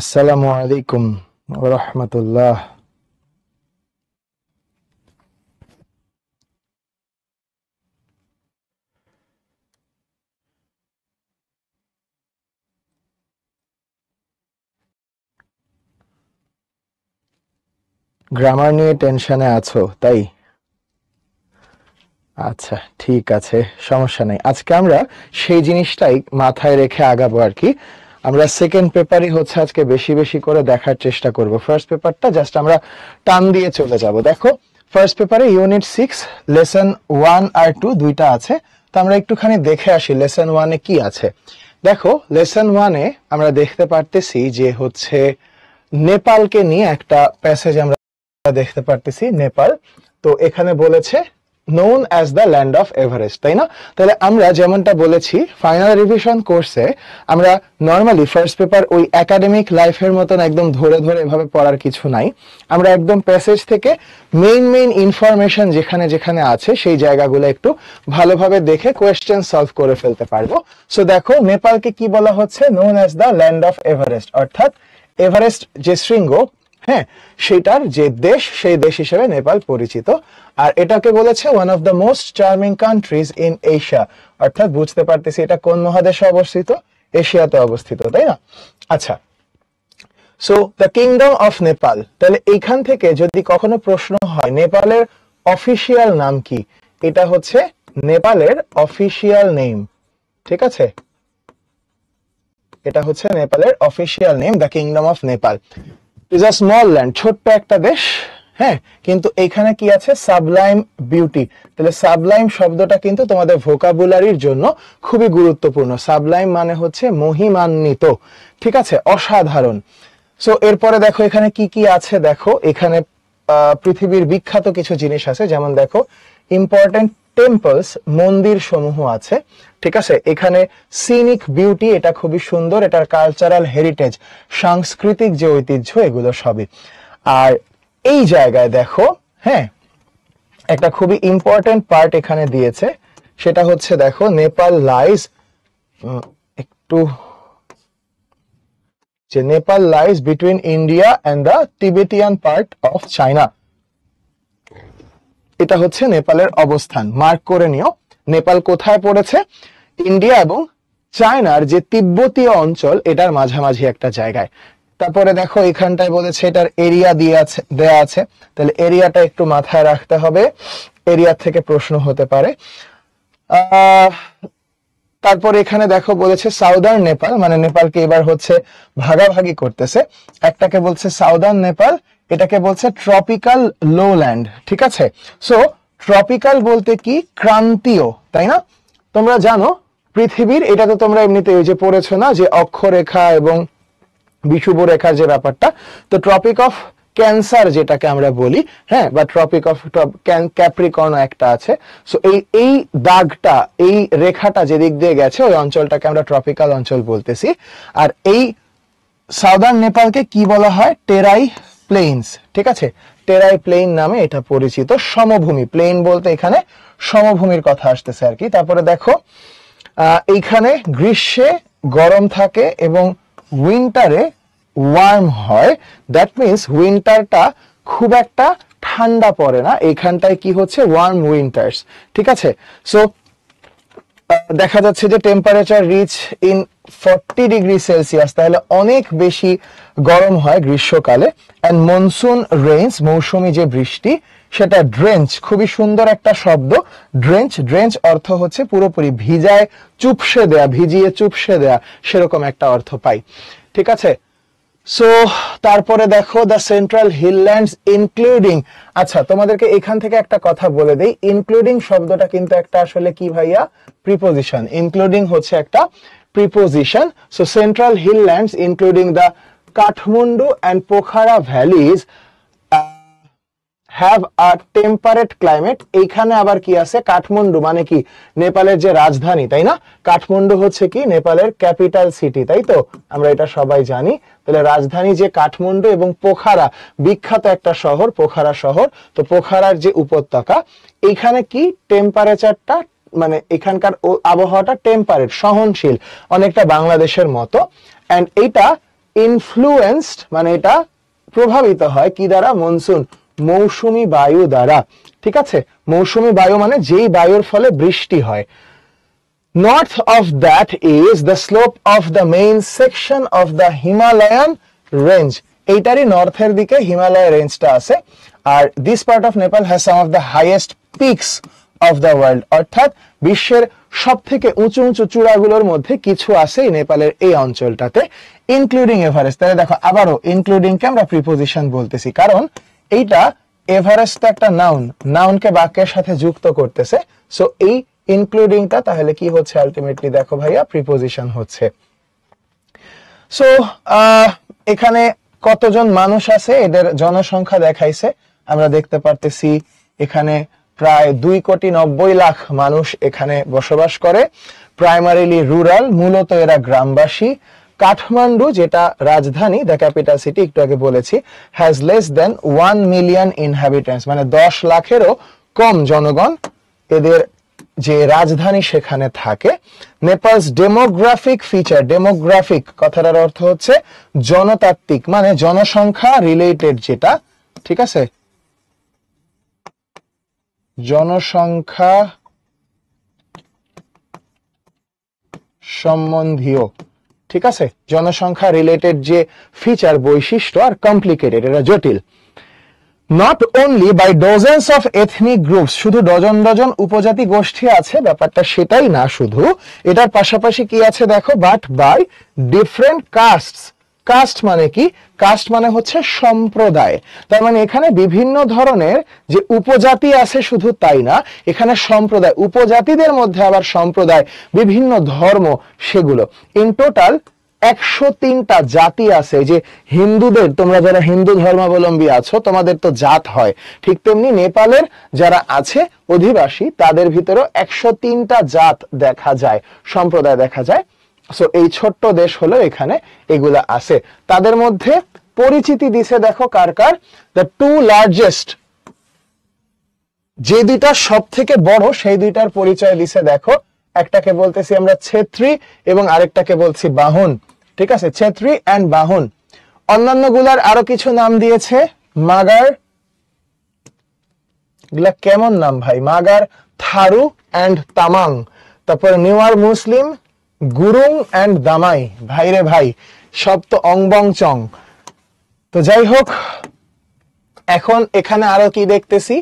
আসসালামু আলাইকুম ওয়া রাহমাতুল্লাহ। গ্রামার নিয়ে টেনশনে আছো তাই? আচ্ছা, ঠিক আছে, সমস্যা নেই। আজকে আমরা সেই জিনিসটাই মাথায় রেখে আগাবো আর কি। আমরা সেকেন্ড পেপারই হচ্ছে আজকে বেশি বেশি করে দেখার চেষ্টা করব। ফার্স্ট পেপারটা জাস্ট আমরা টান দিয়ে চলে যাব। দেখো, ফার্স্ট পেপারে ইউনিট 6 লেসন 1 আর 2 দুইটা আছে। তো আমরা একটুখানি দেখে আসি লেসন 1 এ কি আছে। দেখো, লেসন 1 এ আমরা দেখতে পারতেছি যে হচ্ছে নেপালকে নিয়ে একটা প্যাসেজ আমরা দেখতে পারতেছি। নেপাল, তো এখানে বলেছে known as the land of Everest, তাই না? তাহলে আমরা যেমনটা বলেছি ফাইনাল রিভিশন কোর্সে আমরা নরমালি ফার্স্ট পেপার ওই একাডেমিক লাইফের মতন একদম ধরে ধরে এভাবে পড়ার কিছু নাই। আমরা একদম প্যাসেজ থেকে মেইন ইনফরমেশন যেখানে যেখানে আছে সেই জায়গাগুলো একটু ভালোভাবে দেখে কোয়েশ্চেন সলভ করে ফেলতে পারবো। সো দেখো, নেপালকে কি বলা হচ্ছে? known as the land of Everest, অর্থাৎ এভারেস্ট যে শৃঙ্গ, হ্যাঁ, সেটার যে দেশ, সেই দেশ হিসেবে নেপাল পরিচিত। আর এটাকে বলেছে one of the most charming countries in Asia, অর্থাৎ বুঝতে পারতেছি এটা কোন মহাদেশে অবস্থিত? এশিয়াতে অবস্থিত, তাই না? আচ্ছা, so the kingdom of Nepal, তাহলে এইখান থেকে যদি কখনো প্রশ্ন হয় নেপালের অফিসিয়াল নাম কি, এটা হচ্ছে নেপালের অফিসিয়াল নেম, ঠিক আছে? এটা হচ্ছে নেপালের official name, the kingdom of Nepal. Is a small land, ছোট্ট একটা দেশ, হ্যাঁ, কিন্তু এখানে কি আছে? Sublime beauty. তাহলে সাবলাইম শব্দটা কিন্তু তোমাদের ভোকাবুলারির জন্য খুবই গুরুত্বপূর্ণ। সাবলাইম মানে হচ্ছে মহিমান্বিত, ঠিক আছে, অসাধারণ। সো এরপরে দেখো এখানে কি কি আছে। দেখো এখানে পৃথিবীর বিখ্যাত কিছু জিনিস আছে, যেমন দেখো ইম্পর্টেন্ট টেম্পলস, মন্দির সমূহ আছে, ঠিক আছে। এখানে সিনিক বিউটি, এটা খুবই সুন্দর, এটার কালচারাল হেরিটেজ, সাংস্কৃতিক যে ঐতিহ্য, এগুলো সবই। আর এই জায়গায় দেখো, হ্যাঁ, একটা খুবই ইম্পর্টেন্ট পার্ট এখানে দিয়েছে, সেটা হচ্ছে দেখো নেপাল লাইজ, একটু, যে Nepal lies between India and the Tibetan part of China. এটা হচ্ছে নেপালের অবস্থান, মার্ক করে নিও। নেপাল কোথায় পড়েছে? ইন্ডিয়া এবং চায়নার যে তিব্বতীয় অঞ্চল, এটার মাঝামাঝি একটা জায়গায়। তারপরে দেখো এখানটায় বলেছে এটার এরিয়া দেয়া আছে, তাহলে এরিয়াটা একটু মাথায় রাখতে হবে, এরিয়া থেকে প্রশ্ন হতে পারে। তারপর এখানে দেখো বলেছে সাউদার্ন নেপাল, মানে নেপালকে এবার হচ্ছে ভাগাভাগি করতেছে। একটাকে বলছে সাউদার্ন নেপাল, এটাকে বলছে ট্রপিক্যাল লোল্যান্ড, ঠিক আছে। সো ট্রপিক্যাল বলতে কি? ক্রান্তীয়, তাই না? তোমরা জানো পৃথিবীর, এটা তো তোমরা এমনিতে ওই যে পড়েছো না, যে অক্ষরেখা এবং বিষুব রেখার যে ব্যাপারটা, তো ট্রপিক অফ ক্যান্সার যেটাকে আমরা বলি, হ্যাঁ, বা ট্রপিক অফ ক্যাপ্রিকর্ন একটা আছে। সো এই দাগটা, এই রেখাটা যেদিক দিয়ে গেছে, ওই অঞ্চলটাকে আমরা ট্রপিক্যাল অঞ্চল বলতেছি। আর এই সাউদার্ন নেপালকে কি বলা হয়? টেরাই প্লেইনস, ঠিক আছে, টেরাই প্লেইন নামে এটা পরিচিত। সমভূমি, প্লেইন বলতে এখানে সমভূমির কথা আসতেছে আর কি। তারপরে দেখো এইখানে গ্রীষ্মে গরম থাকে এবং উইন্টারে ওয়ার্ম হয়। দ্যাট মিনস উইন্টারটা খুব একটা ঠান্ডা পড়ে না, এইখানটায় কি হচ্ছে? ওয়ার্ম উইন্টার্স, ঠিক আছে। সো দেখা যাচ্ছে যে temperature reach in 40 degree Celsius, তাহলে অনেক বেশি গরম হয় গ্রীষ্মকালে। অ্যান্ড মনসুন রেইনস, মৌসুমী যে বৃষ্টি, সেটা ড্রেঞ্চ, খুবই সুন্দর একটা শব্দ, ড্রেঞ্চ। ড্রেঞ্চ অর্থ হচ্ছে পুরোপুরি ভিজায় চুপসে দেয়া, ভিজিয়ে চুপসে দেয়া, সেরকম একটা অর্থ পাই, ঠিক আছে। সো তারপরে দেখো দ্য সেন্ট্রাল হিলল্যান্ডস ইনক্লুডিং, আচ্ছা তোমাদেরকে এখান থেকে একটা কথা বলে দেই, ইনক্লুডিং শব্দটা কিন্তু একটা আসলে কি ভাইয়া? প্রিপোজিশন। ইনক্লুডিং হচ্ছে একটা preposition. So central highlands including the Kathmandu and Pokhara valleys have a temperate climate. এইখানে আবার কি আছে? কাঠমান্ডু মানে কি? নেপালের যে রাজধানী, তাই না? কাঠমান্ডু হচ্ছে কি? নেপালের ক্যাপিটাল সিটি, তাই তো? আমরা এটা সবাই জানি। তাহলে রাজধানী যে কাঠমান্ডু, এবং পোখারা, বিখ্যাত একটা শহর, পোখারা শহর। তো পোখারার যে উপত্যকা, এইখানে কি টেম্পারেচারটা, মানে এখানকার আবহাওয়াটা টেম্পারেট, সহনশীল, অনেকটা বাংলাদেশের মতো। এন্ড এইটা ইনফ্লুয়েন্সড মানে এটা প্রভাবিত হয় কি দ্বারা? মনসুন, মৌসুমী বায়ু দ্বারা। ঠিক আছে, মৌসুমী বায়ু মানে যেই বায়ুর ফলে বৃষ্টি হয়। North of that is the slope of the main section of the Himalayan range. এইটারই নর্থের দিকে হিমালয় রেঞ্জটা আছে। আর this part of Nepal has some of the highest peaks of the world. অর্থাৎ বিশ্বের সবথেকে উঁচু উঁচু চূড়াগুলোর মধ্যে কিছু আছে এই নেপালের এই অঞ্চলটাতে, ইনক্লুডিং এভারেস্ট। তাহলে দেখো আবারও ইনক্লুডিং কে আমরা প্রিপোজিশন বলতেছি, কারণ এইটা এভারেস্ট একটা নাউন, নাউনকে বাক্যের সাথে যুক্ত করতেছে। সো এই ইনক্লুডিংটা তাহলে কি হচ্ছে? আলটিমেটলি দেখো ভাইয়া প্রিপোজিশন হচ্ছে। সো এখানে কতজন মানুষ আছে এদের জনসংখ্যা দেখাইছে, আমরা দেখতে পারতেছি এখানে প্রায় 2,90,00,000 মানুষ এখানে বসবাস করে। প্রাইমারিলি রুরাল, মূলত এরা গ্রামবাসী। কাঠমান্ডু যেটা রাজধানী, দ্য ক্যাপিটাল সিটি, একটু আগে বলেছি, has less than 1 million inhabitants, মানে 10 লাখেরও কম জনগণ এদের যে রাজধানী সেখানে থাকে। নেপালস ডেমোগ্রাফিক ফিচার, ডেমোগ্রাফিক কথাটার অর্থ হচ্ছে জনতাত্ত্বিক, মানে জনসংখ্যা রিলেটেড যেটা, ঠিক আছে, জনসংখ্যা সম্বন্ধীয়, ঠিক আছে, জনসংখ্যা রিলেটেড যে ফিচার, বৈশিষ্ট্য আর কমপ্লিকেটেড, এটা জটিল। Not only by dozens of ethnic groups, শুধু ডজন ডজন উপজাতি গোষ্ঠী আছে ব্যাপারটা সেটাই না, শুধু এটার পাশাপাশি কি আছে দেখো, বাট বাই ডিফারেন্ট কাস্টস। কাস্ট মানে কি? কাস্ট মানে হচ্ছে সম্প্রদায়। তার মানে এখানে বিভিন্ন ধরনের যে উপজাতি আছে শুধু তাই না, এখানে সম্প্রদায়, উপজাতিদের মধ্যে আবার সম্প্রদায়, বিভিন্ন ধর্ম, সেগুলো ইন টোটাল 103টা জাতি আছে। যে হিন্দুদের, তোমরা যারা হিন্দু ধর্মাবলম্বী আছো তোমাদের তো জাত হয়, ঠিক তেমনি নেপালের যারা আছে অধিবাসী তাদের ভিতরেও 103টা জাত দেখা যায়, সম্প্রদায় দেখা যায়। সো এই ছোট্ট দেশ হলো এখানে এগুলা আছে। তাদের মধ্যে পরিচিতি দিছে দেখো কার কার, দ্য টু লার্জেস্ট, যে দুইটা সব থেকে বড় সেই দুইটার পরিচয় দিছে দেখো। একটাকে বলতেছি আমরা ছেত্রী এবং আরেকটাকে বলছি বাহুন, ঠিক আছে, ছেত্রী এন্ড বাহুন। অন্যান্য গুলার আরো কিছু নাম দিয়েছে, মাগার, এগুলা কেমন নাম ভাই, মাগার, থারু এন্ড তামাং। তারপর নিউয়ার মুসলিম, গুরুং এন্ড দামাই। ভাইরে ভাই, সব তো অংবং চং। তো যাই হোক, এখন এখানে আরো কি দেখতেছি,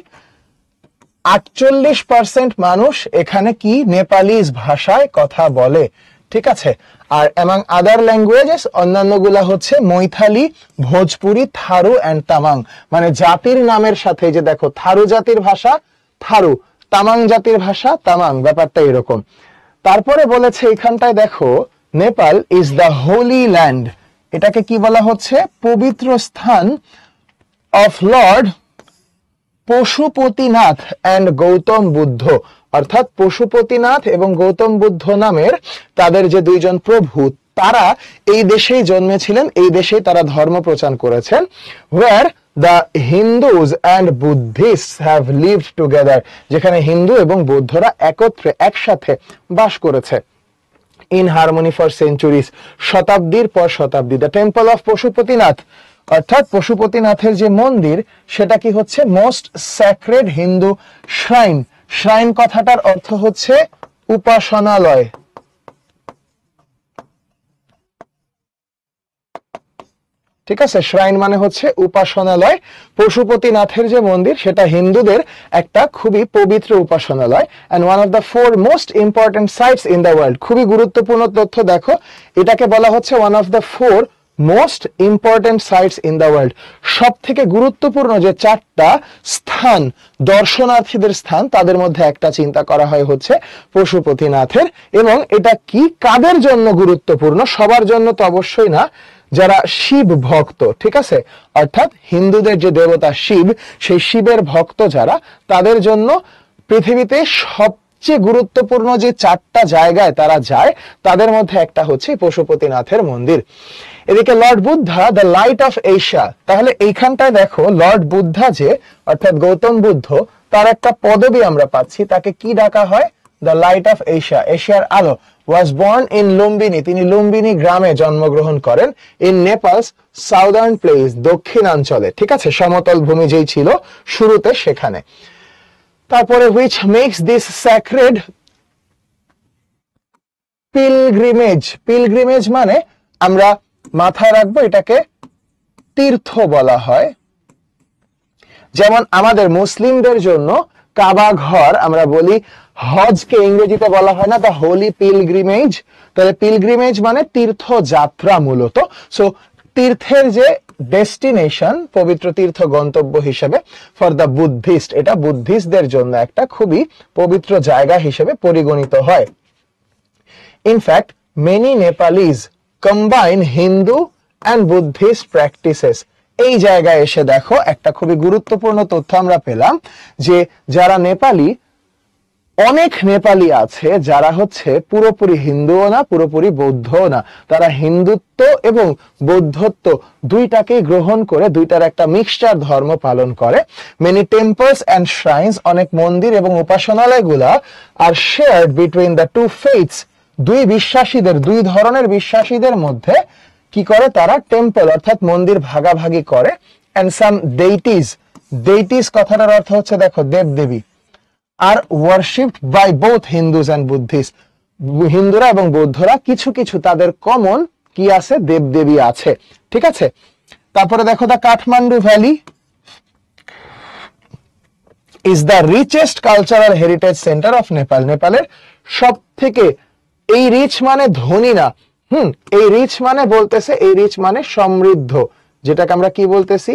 48% মানুষ এখানে কি নেপালিজ ভাষায় কথা বলে, ঠিক আছে। আর এমং আদার ল্যাঙ্গুয়েজেস অন্যান্য গুলা হচ্ছে মৈথালি, ভোজপুরি, থারু এন্ড তামাং। মানে জাতির নামের সাথে, যে দেখো থারু জাতির ভাষা থারু, তামাং জাতির ভাষা তামাং, ব্যাপারটা এরকম। তারপরে বলেছে এখানটায় দেখো, Nepal is the holy land, এটাকে কি বলা হচ্ছে, পবিত্র স্থান of lord Pashupatinath and Gautam Buddha. অর্থাৎ পশুপতিনাথ এবং গৌতম বুদ্ধ নামের তাদের যে দুইজন প্রভু, তারা এই দেশেই জন্মেছিলেন, এই দেশেই তারা ধর্ম প্রচার করেছেন। Where the Hindus and Buddhist have lived together, যেখানে হিন্দু এবং বৌদ্ধরা একত্রে একসাথে বাস করেছে। ইন হারমোনি ফর সেঞ্চুরিজ, শতাব্দীর পর শতাব্দী। দ্য টেম্পল অফ পশুপতিনাথ, অর্থাৎ পশুপতিনাথের যে মন্দির সেটা কি হচ্ছে, most sacred Hindu shrine. Shrine কথাটার অর্থ হচ্ছে উপাসনালয়, ঠিক আছে। শ্রাইন মানে হচ্ছে উপাসনালয়। পশুপতিনাথের যে মন্দির সেটা হিন্দুদের একটা খুবই পবিত্র উপাসনালয়। And one of the 4 most important sites in the world. খুবই গুরুত্বপূর্ণ তথ্য দেখো, এটাকে বলা হচ্ছে one of the 4 most important sites in the world. সব থেকে গুরুত্বপূর্ণ যে 4টা স্থান, দর্শনার্থীদের স্থান, তাদের মধ্যে একটা চিন্তা করা হয় হচ্ছে পশুপতিনাথের। এবং এটা কি কাদের জন্য গুরুত্বপূর্ণ, সবার জন্য তো অবশ্যই না, যারা শিব ভক্ত, ঠিক আছে, অর্থাৎ হিন্দুদের যে দেবতা শিব, সেই শিবের ভক্ত যারা, তাদের জন্য পৃথিবীতে সবচেয়ে গুরুত্বপূর্ণ যে 4টা জায়গায় তারা যায় তাদের মধ্যে একটা হচ্ছে পশুপতিনাথের মন্দির। এদিকে Lord Buddha, the light off Asia. তাহলে এইখানটায় দেখো লর্ড বুদ্ধা যে, অর্থাৎ গৌতম বুদ্ধ, তার একটা পদবি আমরা পাচ্ছি, তাকে কি ডাকা হয়, দ্য লাইট অফ এশিয়া, এশিয়ার আলো। was born in Lumbini, তিনি লুম্বিনী গ্রামে জন্মগ্রহণ করেন, in Nepal's southern place, দক্ষিণাঞ্চলে, ঠিক আছে, সমতল ভূমি যেই ছিল শুরুতে সেখানে। তারপরে which makes this sacred pilgrimage মানে আমরা মাথায় রাখবো এটাকে তীর্থ বলা হয়। যেমন আমাদের মুসলিমদের জন্য কাবা ঘর আমরা বলি, হজকে ইংরেজিতে বলা হয় না দ্য হোলি পিলগ্রিমেজ, তাহলে পিলগ্রিমেজ মানে তীর্থযাত্রা মূলত। সো তীর্থের যে ডেস্টিনেশন, পবিত্র তীর্থ গন্তব্য হিসেবে ফর দ্য বুদ্ধিস্ট, এটা বুদ্ধিস্টদের জন্য একটা খুবই পবিত্র জায়গা হিসেবে পরিগণিত হয়। In fact many Nepalese combine Hindu and Buddhist practices. এই জায়গায় এসে দেখো একটা খুবই গুরুত্বপূর্ণ তথ্য আমরা পেলাম যে যারা নেপালি, অনেক নেপালি আছে যারা হচ্ছে পুরোপুরি হিন্দুও না পুরোপুরি বৌদ্ধও না, তারা হিন্দুত্ব এবং বৌদ্ধত্ব দুইটাকেই গ্রহণ করে দুইটার একটা মিক্সচার ধর্ম পালন করে। মেনি টেম্পলস অ্যান্ড শ্রাইন্স, অনেক মন্দির এবং উপাসনালয়গুলা আর শেয়ার্ড বিটুইন দ্য টু ফেথস, দুই বিশ্বাসীদের, দুই ধরনের বিশ্বাসীদের মধ্যে কি করে তারা টেম্পল অর্থাৎ মন্দির ভাগাভাগি করে। এন্ড সাম ডেইটিস কথাটার অর্থ হচ্ছে দেখো দেবদেবী, আর worshipped by both Hindus and Buddhist, হিন্দুরা এবং বৌদ্ধরা কিছু কিছু তাদের কমন কি আছে, দেবদেবী আছে, ঠিক আছে। তারপরে দেখো the Kathmandu valley is the richest cultural heritage centre of Nepal, নেপালের সব থেকে, এই রিচ মানে ধনী না, এই রিচ মানে বলতেছে, এই রিচ মানে সমৃদ্ধ, যেটাকে আমরা কি বলতেছি,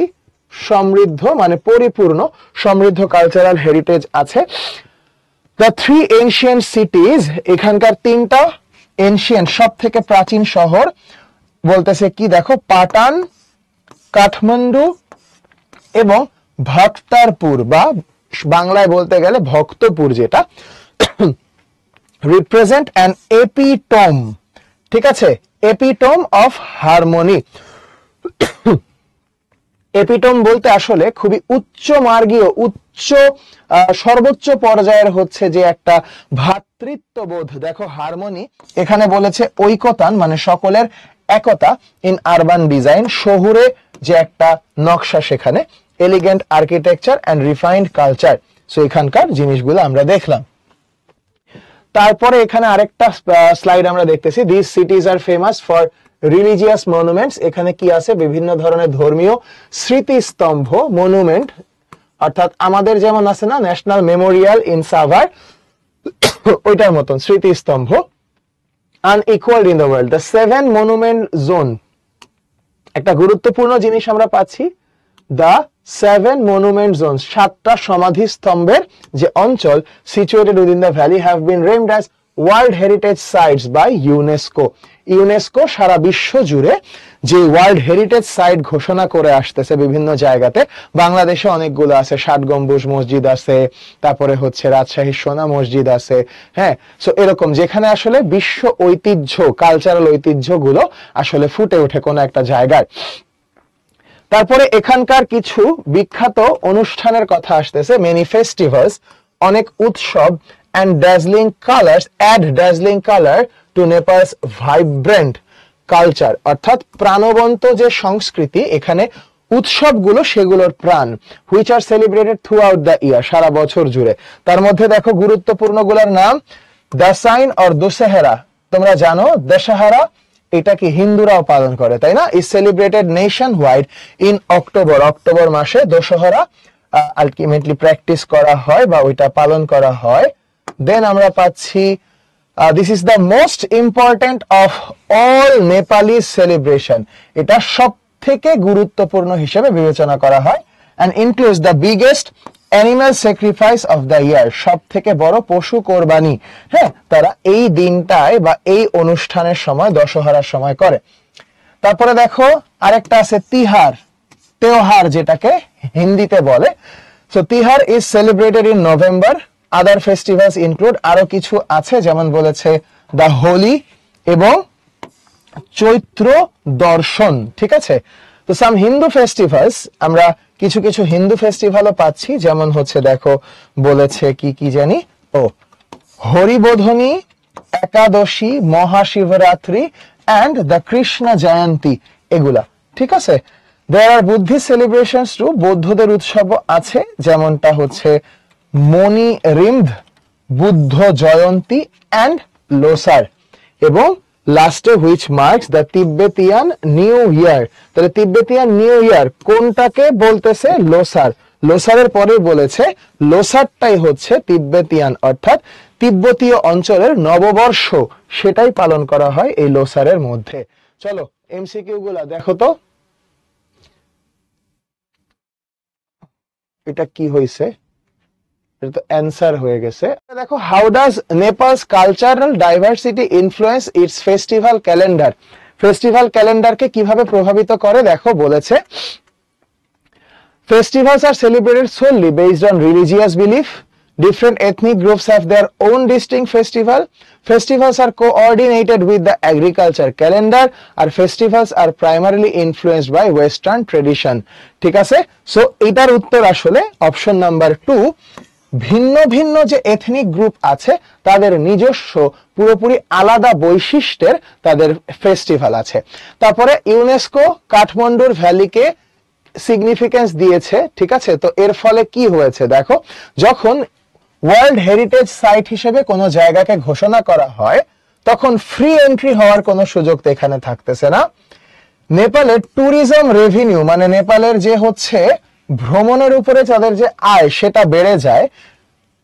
সমৃদ্ধ মানে পরিপূর্ণ, সমৃদ্ধ কালচারাল হেরিটেজ আছে। দ্য থ্রি এনশিয়েন্ট সিটিজ, এখানকার তিনটা এনশিয়েন্ট সব থেকে প্রাচীন শহর বলতেছে কি দেখো, পাটান, কাঠমান্ডু এবং ভক্তারপুর বা বাংলায় বলতে গেলে ভক্তপুর, যেটা রিপ্রেজেন্ট অ্যান এপিটোম, ঠিক আছে, এপিটোম অফ হারমোনি। এপিটোম বলতে আসলে খুবই উচ্চ মার্গীয়, সর্বোচ্চ পর্যায়ের হচ্ছে যে একটা ভ্রাতৃত্ববোধ। দেখো হারমোনি এখানে বলেছে ঐকতান মানে সকলের একতা, ইন আরবান ডিজাইন শহুরে যে একটা নকশা, সেখানে elegant architecture and refined culture. So এখানকার জিনিসগুলো আমরা দেখলাম। তারপরে এখানে আরেকটা স্লাইড আমরা দেখতেছি, this cities are famous for religious monuments, এখানে কি আছে, বিভিন্ন ধরনের ধর্মীয় স্মৃতিস্তম্ভ, মনুমেন্ট, অর্থাৎ আমাদের যেমন আছে না ন্যাশনাল মেমোরিয়াল ইন সাভার, ওইটার মতন স্মৃতিস্তম্ভ। Unequalled in the world, the 7 monument zone, একটা গুরুত্বপূর্ণ জিনিস আমরা পাচ্ছি, দ্য 7 মনুমেন্ট জোন, 7টা সমাধি স্তম্ভের যে অঞ্চল situated within the valley have been named as world heritage sites by UNESCO. UNESCO সারা বিশ্ব জুড়ে যে ওয়ার্ল্ড হেরিটেজ সাইট ঘোষণা করে আসতেছে বিভিন্ন জায়গাতে, বাংলাদেশে অনেকগুলো আছে, 7 গম্বুজ মসজিদ আছে, তারপরে হচ্ছে রাজশাহী সোনা মসজিদ আছে, হ্যাঁ। সো এরকম যেখানে আসলে বিশ্ব ঐতিহ্য, কালচারাল ঐতিহ্যগুলো আসলে ফুটে ওঠে কোনো একটা জায়গায়। তারপরে এখানকার কিছু বিখ্যাত অনুষ্ঠানের কথা আসতেছে, মেনি ফেস্টিভ্যালস, অনেক উৎসব, and dazzling colors add dazzling color to Nepal's vibrant culture, অর্থাৎ প্রাণবন্ত যে সংস্কৃতি, এখানে উৎসবগুলো সেগুলোর প্রাণ, which are celebrated throughout the year, সারা বছর জুড়ে। তার মধ্যে দেখো গুরুত্বপূর্ণগুলোর নাম, দাসাইন অর দশেহরা, তোমরা জানো দশহরা এটা কি হিন্দুরাও পালন করে তাই না, is celebrated nationwide in October, October মাসে দশহরা আলটিমেটলি প্র্যাকটিস করা হয় বা ওইটা পালন করা হয়। দেন আমরা পাচ্ছি this is the most important of all Nepali celebration, এটা সব থেকে গুরুত্বপূর্ণ হিসেবে বিবেচনা করা হয়, and includes the biggest animal sacrifice of the year, সব থেকে বড় পশু কোরবানি, হ্যাঁ, তারা এই দিনটায় বা এই অনুষ্ঠানের সময় দশহরার সময় করে। তারপরে দেখো আরেকটা আছে তিহার, তেওহার যেটাকে হিন্দিতে বলে। So Tihar is celebrated in November, other festivals include, আরো কিছু আছে যেমন বলেছে দ্য হোলি এবং চৈত্র দর্শন, ঠিক আছে। তো সাম হিন্দু ফেস্টিভ্যালস, আমরা কিছু কিছু হিন্দু ফেস্টিভ্যালও পাচ্ছি, যেমন হচ্ছে দেখো বলেছে কি কি জানি, ও হরিবোধনী একাদশী, মহাশিবরাত্রি অ্যান্ড দ্য কৃষ্ণ জয়ন্তী, এগুলা। ঠিক আছে, দেয়ার আর বুদ্ধিস্ট সেলিব্রেশনস টু, বৌদ্ধদের উৎসব আছে, যেমনটা হচ্ছে মনি রিমধ, বুদ্ধ জয়ন্তী অ্যান্ড লোসার। এবং লাস্টে which marks the Tibetan new year. তাহলে তিব্বেতিয়ান নিউ ইয়ার কোনটাকে বলতেছে? লোসার। লোসারের পরে বলেছে লোসারটাই হচ্ছে তিব্বেতিয়ান, অর্থাৎ তিব্বতীয় অঞ্চলের নববর্ষ, সেটাই পালন করা হয় এই লোসারের মধ্যে। চলো এমসিকিউ গুলা দেখো তো, এটা কি হয়েছে? এটা তো অ্যান্সার হয়ে গেছে। দেখো, how does Nepal's cultural diversity influence its festival calendar. Festival ক্যালেন্ডারকে কিভাবে প্রভাবিত করে? দেখো বলেছে, festivals are celebrated solely based on religious belief. Different ethnic groups have their own distinct festival. Festivals are coordinated with the agriculture calendar. Our festivals are primarily influenced by Western tradition. ঠিক আছে, so এটার উত্তর আসলে option number 2। ভিন্ন ভিন্ন যে ethnic group আছে তাদের নিজস্ব পুরোপুরি আলাদা বৈশিষ্ট্যের তাদের ফেস্টিভ্যাল আছে। তারপরে ইউনেস্কো কাঠমান্ডুর ভ্যালিকে সিগনিফিকেন্স দিয়েছে। ঠিক আছে, তো এর ফলে কি হয়েছে দেখো, যখন ওয়ার্ল্ড হেরিটেজ সাইট হিসেবে কোনো জায়গাকে ঘোষণা করা হয় তখন ফ্রি এন্ট্রি হওয়ার কোনো সুযোগ তো এখানে থাকতেছে না। নেপালের ট্যুরিজম রেভিনিউ, মানে নেপালের যে হচ্ছে ভ্রমণের উপরে তাদের যে আয়, সেটা বেড়ে যায়।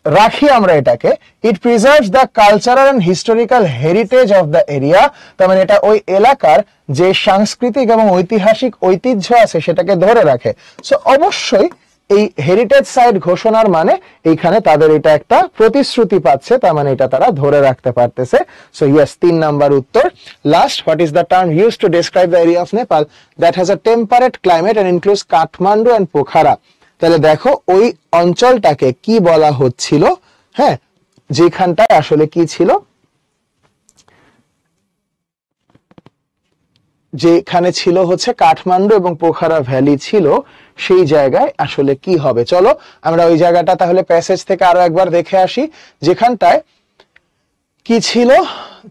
রাখি আমরা এটাকে, it preserves the cultural and historical heritage of the area. তার মানে এটা ওই এলাকার যে সাংস্কৃতিক এবং ঐতিহাসিক ঐতিহ্য আছে সেটাকে ধরে রাখে। সো অবশ্যই এই হেরিটেজ সাইট ঘোষণার মানে এইখানে তাদের এটা একটা প্রতিশ্রুতি পাচ্ছে, তার মানে এটা তারা ধরে রাখতে পারতেছে। সো ইয়েস, 3 নাম্বার উত্তর। Last, what is the term used to describe the area of Nepal that has a temperate climate and includes Kathmandu and Pokhara. তাহলে দেখো ওই অঞ্চলটাকে কি বলা হচ্ছিল, হ্যাঁ, যেখানটায় আসলে কি ছিল, যেখানে ছিল হচ্ছে কাঠমান্ডু এবং পোখারা ভ্যালি ছিল, সেই জায়গায় আসলে কি হবে। চলো আমরা ওই জায়গাটা তাহলে প্যাসেজ থেকে আরো একবার দেখে আসি, যেখানটায় কি ছিল,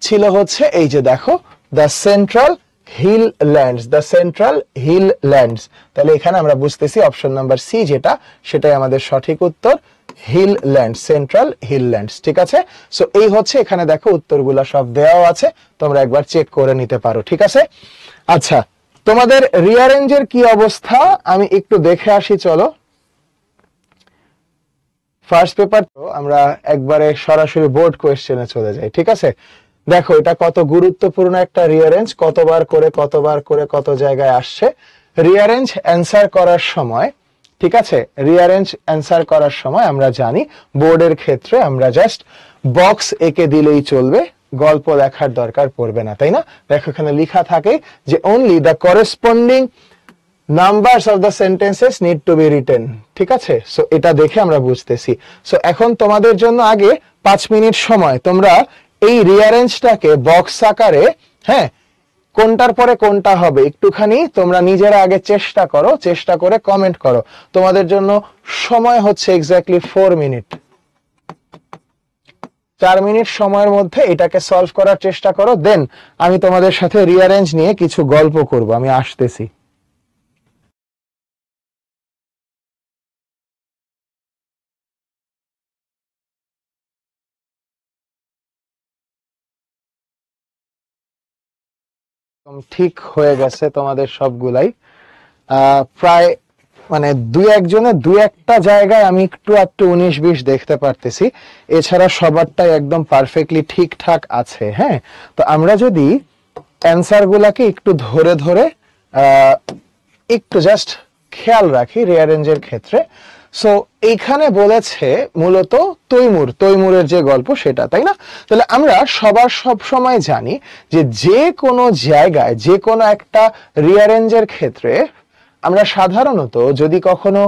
ছিল হচ্ছে এই যে দেখো, the central hill lands, the central hill lands. তাহলে এখানে আমরা বুঝতেছি অপশন নাম্বার সি যেটা, সেটাই আমাদের সঠিক উত্তর, hill land, central hill lands. ঠিক আছে, সো এই হচ্ছে, এখানে দেখো উত্তরগুলো সব দেওয়া আছে, তোমরা একবার চেক করে নিতে পারো। ঠিক আছে, আচ্ছা তোমাদের রিয়ারেঞ্জের কি অবস্থা আমি একটু দেখে আসি। চলো, ফার্স্ট পেপার তো আমরা একবারে সরাসরি বোর্ড কোয়েশ্চেনে চলে যাই। ঠিক আছে, দেখো এটা কত গুরুত্বপূর্ণ একটা রিয়ারেঞ্জ, কতবার করে কত জায়গায় আসছে। রিয়ারেঞ্জ অ্যান্সার করার সময়, ঠিক আছে, রিয়ারেঞ্জ অ্যান্সার করার সময় আমরা জানি বোর্ডের ক্ষেত্রে আমরা জাস্ট বক্স এঁকে দিলেই চলবে, গল্প লেখার দরকার পড়বে না, তাই না? দেখো এখানে লেখা থাকে যে only the corresponding numbers of the sentences need to be written. ঠিক আছে, সো এটা দেখে আমরা বুঝতেছি। সো এখন তোমাদের জন্য আগে 5 মিনিট সময়, তোমরা এই রিয়ারেঞ্জটাকে বক্স আকারে, হ্যাঁ, কোনটার পরে কোনটা হবে একটুখানি তোমরা নিজেরা আগে চেষ্টা করো, চেষ্টা করে কমেন্ট করো। তোমাদের জন্য সময় হচ্ছে এক্স্যাক্টলি 4 মিনিট। 4 মিনিট সময়ের মধ্যে এটাকে সলভ করার চেষ্টা করো, দেন আমি তোমাদের সাথে রিয়ারেঞ্জ নিয়ে কিছু গল্প করব। আমি আসতেছি। ঠিক হয়ে গেছে তোমাদের সবগুলাই, প্রায় মানে 2-1 জনে 2-1টা জায়গায় আমি একটু 19-20 দেখতে পারতেছি, এছাড়া সবারটাই একদম পারফেক্টলি ঠিকঠাক আছে। হ্যাঁ, তো আমরা যদি অ্যান্সার গুলাকে একটু ধরে ধরে একটু জাস্ট খেয়াল রাখি রিয়ারেঞ্জের ক্ষেত্রে। সো এইখানে বলেছে মূলত তৈমুরের যে গল্প সেটা, তাই না? তাহলে আমরা সব সময় জানি যে যে কোনো জায়গায় যে কোনো একটা রিয়ারেঞ্জের ক্ষেত্রে আমরা সাধারণত যদি কখনো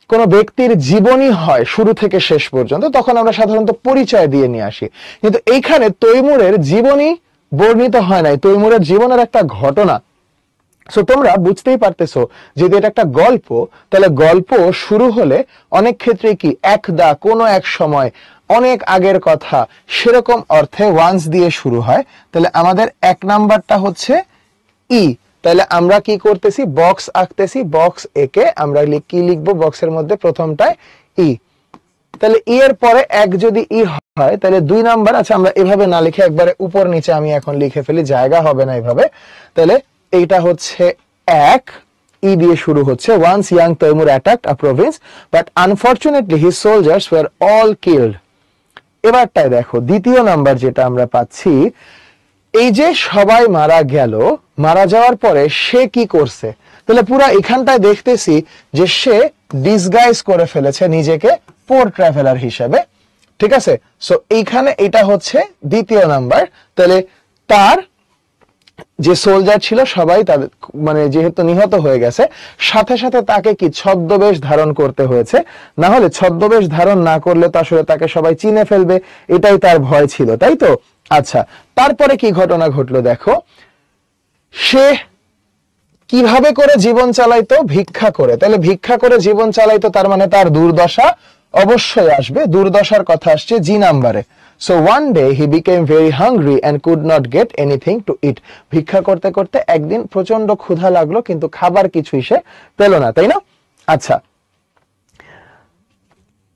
কোনো ব্যক্তির জীবনী হয় শুরু থেকে শেষ পর্যন্ত, তখন আমরা সাধারণত পরিচয় দিয়ে নিয়ে আসি। কিন্তু এইখানে তৈমুরের জীবনী বর্ণিত হয় নাই, তৈমুরের জীবনের একটা ঘটনা সো তোমরা বুঝতেই পারতেছো যদি এটা একটা গল্প, তাহলে গল্প শুরু হলে অনেক ক্ষেত্রে কি একদা, কোনো এক সময়, অনেক আগের কথা, সেরকম অর্থে ওয়ান্স দিয়ে শুরু হয়। তাহলে আমাদের 1 নাম্বারটা হচ্ছে ই। তাহলে আমরা কি করতেছি, বক্স আঁকতেছি, বক্স একে আমরা কি লিখবো, বক্সের মধ্যে প্রথমটায় ই। তাহলে ই এর পরে 1 যদি ই হয় তাহলে 2 নাম্বার। আচ্ছা আমরা এভাবে না লিখে একবারে উপর নিচে আমি এখন লিখে ফেলি, জায়গা হবে না এভাবে। তাহলে এইটা হচ্ছে 1, ই দিয়ে শুরু হচ্ছে। once young Taimur attacked a province but unfortunately his soldiers were all killed। এবারটায় দেখো দ্বিতীয় নাম্বার যেটা আমরা পাচ্ছি, এই যে সবাই মারা গেল, মারা যাওয়ার পরে সে কি করছে, তাহলে পুরো এখানটায় দেখতেছি যে সে ডিসগাইজ করে ফেলেছে নিজেকে পোর ট্রাভেলার হিসেবে, ঠিক আছে। সো এইখানে এটা হচ্ছে দ্বিতীয় নাম্বার। তাহলে তার যে সোলজার ছিল সবাই তাদের মানে যেহেতু নিহত হয়ে গেছে, সাথে সাথে তাকে কি ছদ্মবেশ ধারণ করতে হয়েছে, না হলে ছদ্মবেশ ধারণ না করলে তো আসলে তাকে সবাই চিনে ফেলবে, এটাই তার ভয় ছিল, তাই তো। আচ্ছা তারপরে কি ঘটনা ঘটলো দেখো, সে কিভাবে করে জীবন চালাইতো, ভিক্ষা করে। তাহলে ভিক্ষা করে জীবন চালাইতো, তার মানে তার দুর্দশা অবশ্যই আসবে, দুর্দশার কথা আসছে জি নাম্বারে। So one day he became very hungry and could not get anything to eat। ভিক্ষা করতে করতে একদিন প্রচন্ড ক্ষুধা লাগলো, কিন্তু খাবার কিছুই সে পেল না, তাই না। আচ্ছা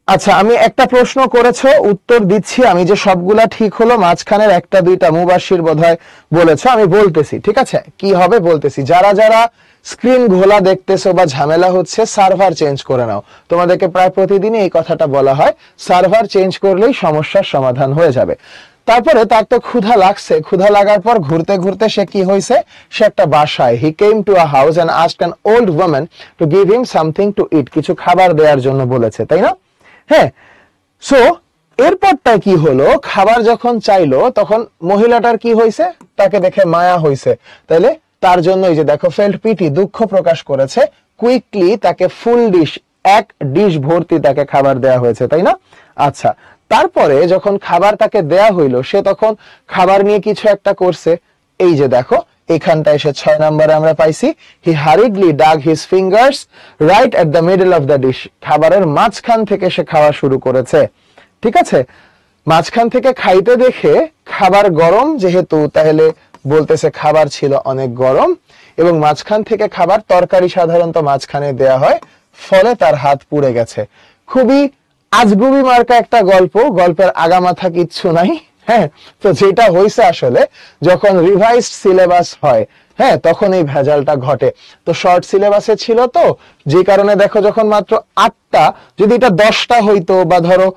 আচ্ছা আমি একটা প্রশ্ন করেছো, উত্তর দিচ্ছি আমি, যে সবগুলা ঠিক হলো, মাঝখানের একটা দুইটা মুবাশির বোধহয় বলেছো, আমি বলতেছি, ঠিক আছে কি হবে বলতেছি। যারা যারা স্ক্রিন ঘোলা দেখতেছো বা ঝামেলা হচ্ছে, সার্ভার চেঞ্জ করে নাও। তোমাদেরকে প্রায় প্রতিদিনই এই কথাটা বলা হয়, সার্ভার চেঞ্জ করলেই সমস্যার সমাধান হয়ে যাবে। তারপরে তার তো ক্ষুধা লাগছে, ক্ষুধা লাগার পর ঘুরতে ঘুরতে সে কি হয়েছে, সে একটা বাসায়, he came to a house and asked an old woman to give him something to eat, কিছু খাবার দেওয়ার জন্য বলেছে, তাই না। হ্যাঁ, সো এরপরটা কি হলো, খাবার যখন চাইলো তখন মহিলাটার কি হয়েছে, তাকে দেখে মায়া হয়েছে, তাহলে তার জন্য এই যে দেখো ফেল্ট পিটি, দুঃখ প্রকাশ করেছে, কুইকলি তাকে ফুল ডিশ, 1 ডিশ ভর্তি তাকে খাবার দেয়া হয়েছে, তাই না। আচ্ছা তারপরে যখন খাবার তাকে দেয়া হইলো, সে তখন খাবার নিয়ে কিছু একটা করছে, এই যে দেখো এখানটা এসে 6 নম্বরে আমরা পাইছি, he hurriedly dug his fingers right at the middle of the dish. খাবারের মাঝখান থেকে সে খাওয়া শুরু করেছে, ঠিক আছে। মাঝখান থেকে খাইতে দেখে খাবার গরম যেহেতু, তাহলে বলতেছে খাবার ছিল অনেক গরম, এবং মাঝখান থেকে খাবার, তরকারি সাধারণত মাঝখানে দেয়া হয়, ফলে তার হাত পুড়ে গেছে। খুবই আজগুবি মার্কা একটা গল্প, গল্পের আগামাথা কিচ্ছু নাই। হ্যাঁ, তো যেটা হয়েছে আসলে যখন রিভাইজড সিলেবাস হয়, হ্যাঁ তখন এই ভেজালটা ঘটে। তো শর্ট সিলেবাসে ছিল তো, যে কারণে দেখো যখন মাত্র 8টা, যদি এটা 10টা হইতো বা ধরো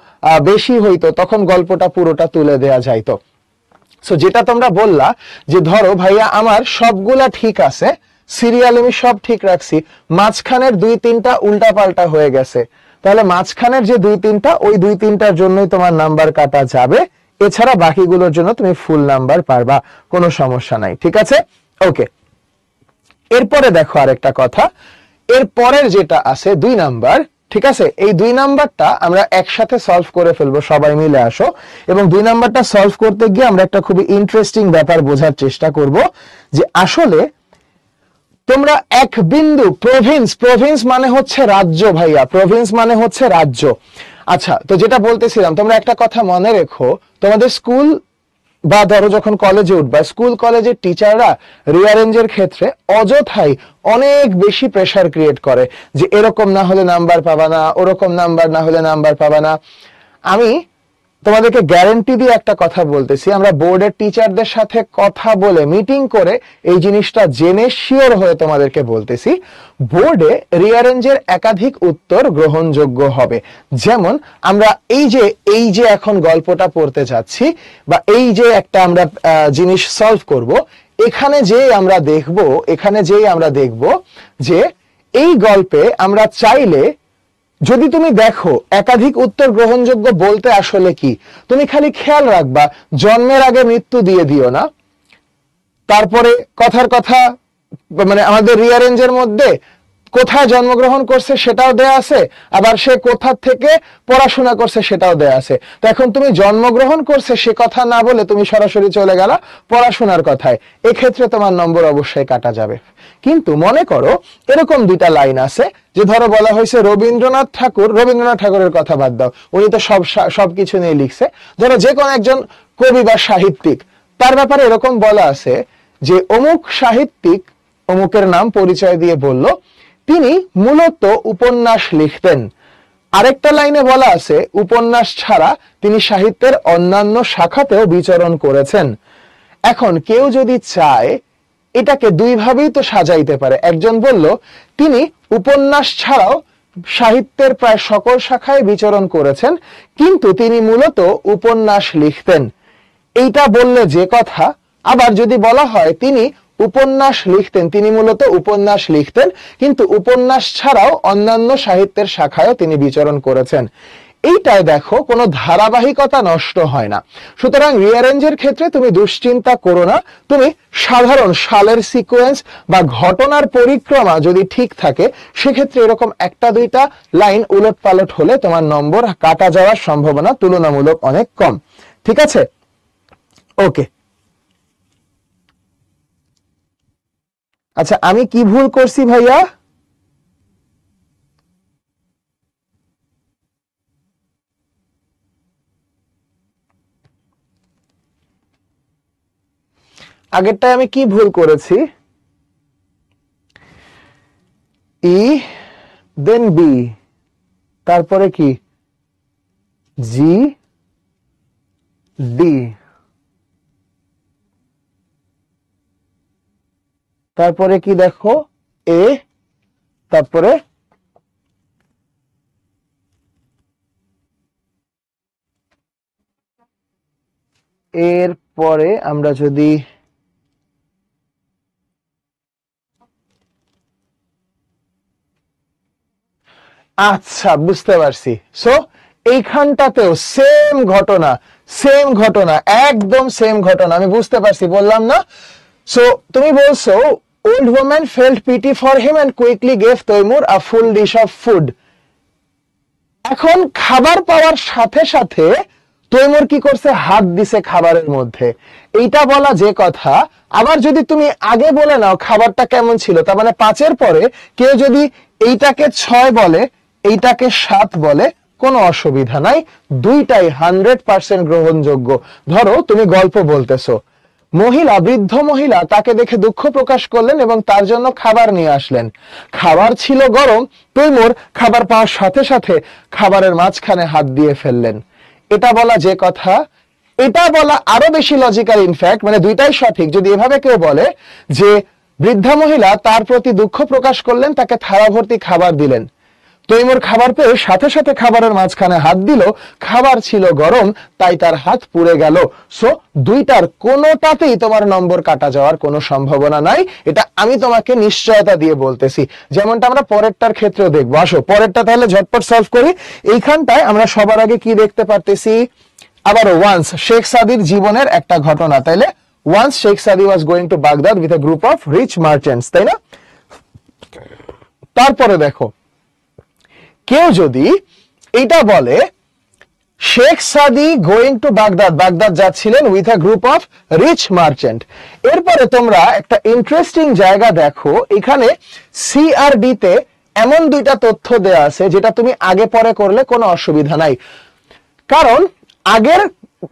বেশি হইতো, তখন গল্পটা পুরোটা তুলে দেয়া যাইতো। সো যেটা তোমরা বললা যে ধরো ভাইয়া আমার সবগুলা ঠিক আছে, সিরিয়াল আমি সব ঠিক রাখছি, মাঝখানের 2-3টা উল্টা পাল্টা হয়ে গেছে, তাহলে মাঝখানের যে 2-3টা, ওই 2-3টার জন্যই তোমার নাম্বার কাটা যাবে, এছাড়া বাকিগুলোর জন্য তুমি ফুল নাম্বার পারবা, কোনো সমস্যা নাই, ঠিক আছে। ওকে, এরপরে দেখো আরেকটা কথা, এর পরের যেটা আছে 2 নাম্বার, ঠিক আছে। এই 2 নাম্বারটা আমরা একসাথে সলভ করে ফেলবো, সবাই মিলে আসো। এবং 2 নাম্বারটা সলভ করতে গিয়ে আমরা একটা খুবই ইন্টারেস্টিং ব্যাপার বোঝার চেষ্টা করব, যে আসলে তোমরা এক বিন্দু, প্রভিন্স, প্রভিন্স মানে হচ্ছে রাজ্য ভাইয়া, প্রভিন্স মানে হচ্ছে রাজ্য। আচ্ছা তো যেটা বলতেছিলাম, তোমরা একটা কথা মনে রেখো, তোমাদের স্কুল বা ধরো যখন কলেজে উঠবা, স্কুল কলেজের টিচাররা রিঅ্যারেঞ্জের ক্ষেত্রে অযথাই অনেক বেশি প্রেসার ক্রিয়েট করে, যে এরকম না হলে নাম্বার পাবা না, ওরকম নাম্বার না হলে নাম্বার পাবা না। আমি তোমাদেরকে গ্যারান্টি দিয়ে একটা কথা বলতেছি, আমরা বোর্ডের টিচারদের সাথে কথা বলে, মিটিং করে এই জিনিসটা জেনে শিওর হয়ে তোমাদেরকে বলতেছি, বোর্ডে রিঅ্যারেঞ্জের একাধিক উত্তর গ্রহণযোগ্য হবে। যেমন আমরা এই যে এখন গল্পটা পড়তে যাচ্ছি, বা এই যে একটা আমরা জিনিস সলভ করব, এখানে যেই আমরা দেখব যে এই গল্পে আমরা চাইলে, যদি তুমি দেখো একাধিক উত্তর গ্রহণযোগ্য বলতে আসলে কি, তুমি খালি খেয়াল রাখবা জন্মের আগে মৃত্যু দিয়ে দিও না। তারপরে কথার কথা, মানে আমাদের রিঅ্যারেঞ্জের মধ্যে কোথায় জন্মগ্রহণ করছে সেটাও দেয়া আছে, আবার সে কোথা থেকে পড়াশোনা করছে সেটাও দেয়া আছে। তো এখন তুমি জন্মগ্রহণ করছে সে কথা না বলে তুমি সরাসরি চলে গেলা পড়াশোনার কথায়, এক্ষেত্রে তোমার নম্বর অবশ্যই কাটা যাবে। কিন্তু মনে করো এরকম দুইটা লাইন আছে যে ধরো বলা হয়েছে রবীন্দ্রনাথ ঠাকুরের কথা বাদ দাও, উনি তো সবকিছু নিয়ে লিখছে, ধরো যে কোনো একজন কবি বা সাহিত্যিক, তার ব্যাপারে এরকম বলা আছে যে অমুক সাহিত্যিক অমুকের নাম পরিচয় দিয়ে বলল তিনি মূলত উপন্যাস লিখতেন। আরেকটা লাইনে বলা আছে উপন্যাস ছাড়া তিনি সাহিত্যের অন্যান্য শাখাতেও বিচরণ করেছেন। এখন কেউ যদি চায় এটাকে দুই ভাবেই তো সাজাইতে পারে। একজন বলল তিনি উপন্যাস ছাড়াও সাহিত্যের প্রায় সকল শাখায় বিচরণ করেছেন, কিন্তু তিনি মূলত উপন্যাস লিখতেন। এইটা বললে যে কথা, আবার যদি বলা হয় তিনি উপন্যাস লিখতেন, তিনি মূলত উপন্যাস লিখতেন কিন্তু উপন্যাস ছাড়াও অন্যান্য সাহিত্যের শাখায়ও তিনি বিচরণ করেছেন, এইটায় দেখো কোনো ধারাবাহিকতা নষ্ট হয় না। সুতরাং রিঅ্যারেঞ্জের ক্ষেত্রে তুমি দুশ্চিন্তা করো না, তুমি সাধারণ সালের সিকোয়েন্স বা ঘটনার পরিক্রমা যদি ঠিক থাকে সেক্ষেত্রে এরকম একটা দুইটা লাইন উলট পালট হলে তোমার নম্বর কাটা যাওয়ার সম্ভাবনা তুলনামূলক অনেক কম। ঠিক আছে, ওকে। আচ্ছা আমি কি ভুল করছি ভাইয়া? আগেরটায় আমি কি ভুল করেছি? ই দেন বি, তারপরে কি জি ডি, তারপরে কি দেখো এ, তারপরে এর পরে আমরা যদি আচ্ছা বুঝতে পারছি। সো এইখানটাতেও সেম ঘটনা, একদম সেম ঘটনা, আমি বুঝতে পারছি, বললাম না? সো তুমি বলছো old woman felt pity for him and quickly gave Taimur a full dish of food। এখন খাবার পাওয়ার সাথে সাথে তৈমুর কি করছে? হাত দিছে খাবারের মধ্যে। এইটা বলা যে কথা, আবার যদি তুমি আগে বলে নাও খাবারটা কেমন ছিল, তার মানে 5-এর পরে কেউ যদি এইটাকে 6 বলে এইটাকে 7 বলে কোনো অসুবিধা নাই, দুইটাই 100% গ্রহণযোগ্য। ধরো তুমি গল্প বলতেছো, বৃদ্ধ মহিলা তাকে দেখে দুঃখ প্রকাশ করলেন এবং তার জন্য খাবার নিয়ে আসলেন। খাবার ছিল গরম, তৈমুর খাবার পাওয়ার সাথে সাথে খাবারের মাঝখানে হাত দিয়ে ফেললেন। এটা বলা যে কথা, এটা বলা আরো বেশি লজিক্যাল। ইনফ্যাক্ট মানে দুইটাই সঠিক। যদি এভাবে কেউ বলে যে বৃদ্ধা মহিলা তার প্রতি দুঃখ প্রকাশ করলেন, তাকে থালা ভর্তি খাবার দিলেন, তৈমুর খাবার পেয়ে সাথে সাথে খাবারের মাঝখানে হাত দিল, খাবার ছিল গরম তাই তার হাত পুড়ে গেল। সো দুইটার কোনোটাতেই তোমার নম্বর কাটা যাওয়ার কোনো সম্ভাবনা নাই, এটা আমি তোমাকে নিশ্চয়তা দিয়ে বলতেছি। যেমনটা আমরা পরেরটার ক্ষেত্রেও দেখবো। আসো পরেরটা তাহলে ঝটপট সলভ করি। এইখানটায় আমরা সবার আগে কি দেখতে পারতেছি? আবারও ওয়ান্স শেখ সাদির জীবনের একটা ঘটনা। তাইলে once Sheikh Saadi was going to Baghdad with a group of rich merchants, তাই না? তারপরে দেখো কেউ যদি এটা বলে Sheikh Saadi going to Baghdad যাচ্ছিলেন with a group of rich merchant, এরপরে তোমরা একটা ইন্টারেস্টিং জায়গা দেখো, এখানে সি আর ডি তে এমন দুইটা তথ্য দেয়া আছে যেটা তুমি আগে পরে করলে কোনো অসুবিধা নাই। কারণ আগের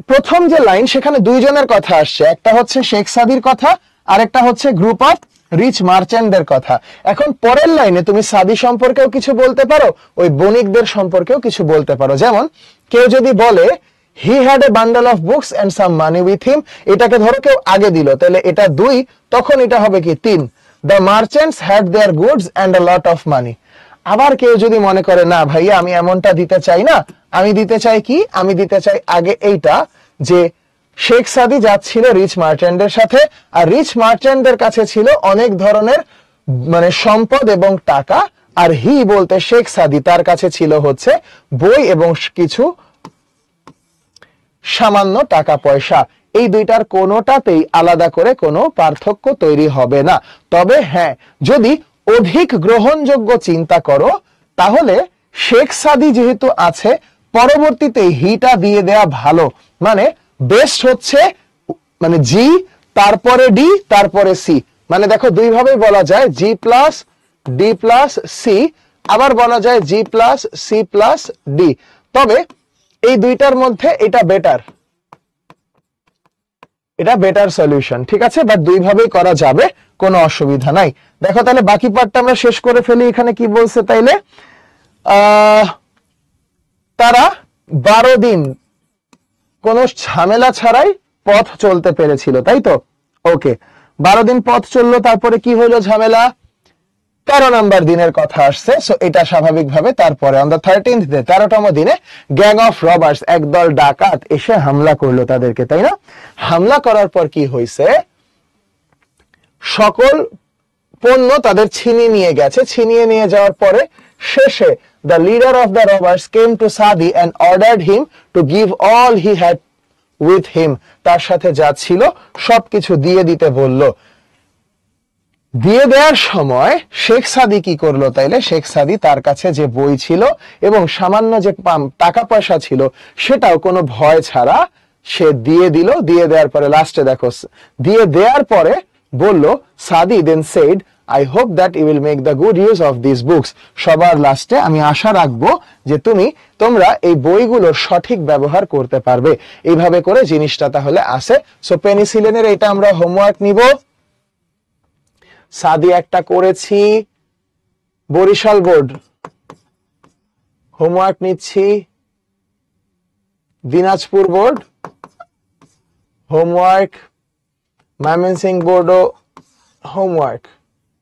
প্রথম যে লাইন সেখানে দুইজনের কথা আসছে, একটা হচ্ছে শেখ সাদির কথা আর একটা হচ্ছে গ্রুপ অফ রিচ মার্চেন্টদের কথা। এখন পরের লাইনে তুমি সাদি সম্পর্কেও কিছু বলতে পারো, ওই বণিকদের সম্পর্কেও কিছু বলতে পারো। যেমন কেউ যদি বলে he had a bundle of books and some money with him, এটাকে ধরো কেউ আগে দিল, তাহলে এটা 2, তখন এটা হবে কি 3। The merchants had their goods and a lot of money. আবার কেউ যদি মনে করে না ভাইয়া আমি এমনটা দিতে চাই না, আমি দিতে চাই কি, আমি দিতে চাই আগে এইটা যে শেখ সাদি যাচ্ছিল রিচ মার্চেন্টদের সাথে, আর রিচ মার্চেন্টদের কাছে ছিল অনেক ধরনের মানে সম্পদ এবং টাকা, আর হি বলতে শেখ সাদি তার কাছে ছিল হচ্ছে বই এবং কিছু সামান্য টাকা পয়সা। এই দুইটার কোনোটাতেই আলাদা করে কোনো পার্থক্য তৈরি হবে না। তবে হ্যাঁ, যদি অধিক গ্রহণযোগ্য চিন্তা করো, তাহলে শেখ সাদি যেহেতু আছে, পরবর্তীতে হিটা দিয়ে দেয়া ভালো, মানে বেস্ট হচ্ছে মানে জি, তারপরে ডি, তারপরে সি। মানে দেখো দুই ভাবেই বলা যায়, G plus D plus C, আবার বলা যায় G plus C plus D. তবে এই দুইটার মধ্যে এটা বেটার, এটা বেটার সলিউশন, ঠিক আছে? বাট দুই ভাবেই করা যাবে, কোনো অসুবিধা নাই। দেখো তাহলে বাকি পার্টটা আমরা শেষ করে ফেলি। এখানে কি বলছে তাইলে, তারা 12 দিন কোনো ঝামেলা ছাড়াই পথ চলতে পেরেছিল, তাই তো? ওকে, 12 দিন পথ চললো, তারপরে কি হলো ঝামেলা? 13 নম্বর দিনের কথা আসছে, সো এটা স্বাভাবিকভাবে তারপরে অন দ্য 13th ডে, 13তম দিনে গ্যাং অফ রবার্স, একদল ডাকাত এসে হামলা করলো তাদেরকে, তাই না? হামলা করার পর কি হয়েছে, সকল পণ্য তাদের ছিনিয়ে নিয়ে গেছে। ছিনিয়ে নিয়ে যাওয়ার পরে শেষে the leader of the robbers came to Sadi and ordered him to give all he had with him, তার সাথে যা ছিল সবকিছু দিয়ে দিতে বলল। দিয়ে দেওয়ার সময় শেখ সাদি কি করলো তাইলে, শেখ সাদি তার কাছে যে বই ছিল এবং সামান্য যে টাকা পয়সা ছিল সেটাও কোনো ভয় ছাড়া সে দিয়ে দিল। দিয়ে দেওয়ার পরে লাস্টে দেখো, দিয়ে দেওয়ার পরে বলল, সাদি then said, I hope that you will make the good use of these books. সবার লাস্টে আমি আশা রাখবো যে তোমরা এই বইগুলোর সঠিক ব্যবহার করতে পারবে। এইভাবে করে জিনিসটা তাহলে আসে। সো পেনিসিলিনের এটা আমরা হোমওয়ার্ক নিব। সাদি একটা করেছি, বরিশাল বোর্ড হোমওয়ার্ক নিচ্ছি, দিনাজপুর বোর্ড হোমওয়ার্ক, ময়মনসিংহ বোর্ডও হোমওয়ার্ক।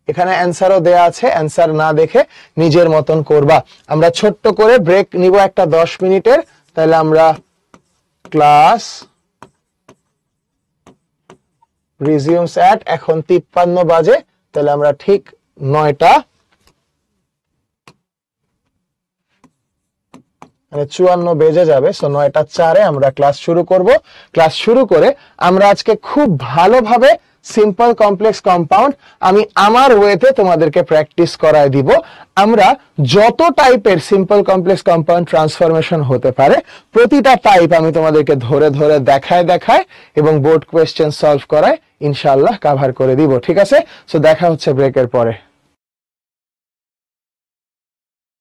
এখানে অ্যান্সারও দেয়া আছে, অ্যান্সার না দেখে নিজের মতন করবা। আমরা ছোট্ট করে ব্রেক নিব একটা 10 মিনিটের, তাহলে আমরা ক্লাস রিজিউমস এট, এখন 53 বাজে, তাহলে আমরা ঠিক 9টা 54 বেজে যাবে। সো 9টা 4-এ আমরা ক্লাস শুরু করব। ক্লাস শুরু করে আমরা আজকে খুব ভালোভাবে সিম্পল কমপ্লেক্স কম্পাউন্ড আমি আমার ওয়েতে তোমাদেরকে প্র্যাকটিস করায় দিব। আমরা যত টাইপের সিম্পল কমপ্লেক্স কম্পাউন্ড ট্রান্সফরমেশন হতে পারে প্রতিটা টাইপ আমি তোমাদেরকে ধরে ধরে দেখায় এবং বোর্ড কোয়েশ্চেন সলভ করায় ইনশাআল্লাহ কভার করে দিব, ঠিক আছে? সো দেখা হচ্ছে ব্রেকের পরে।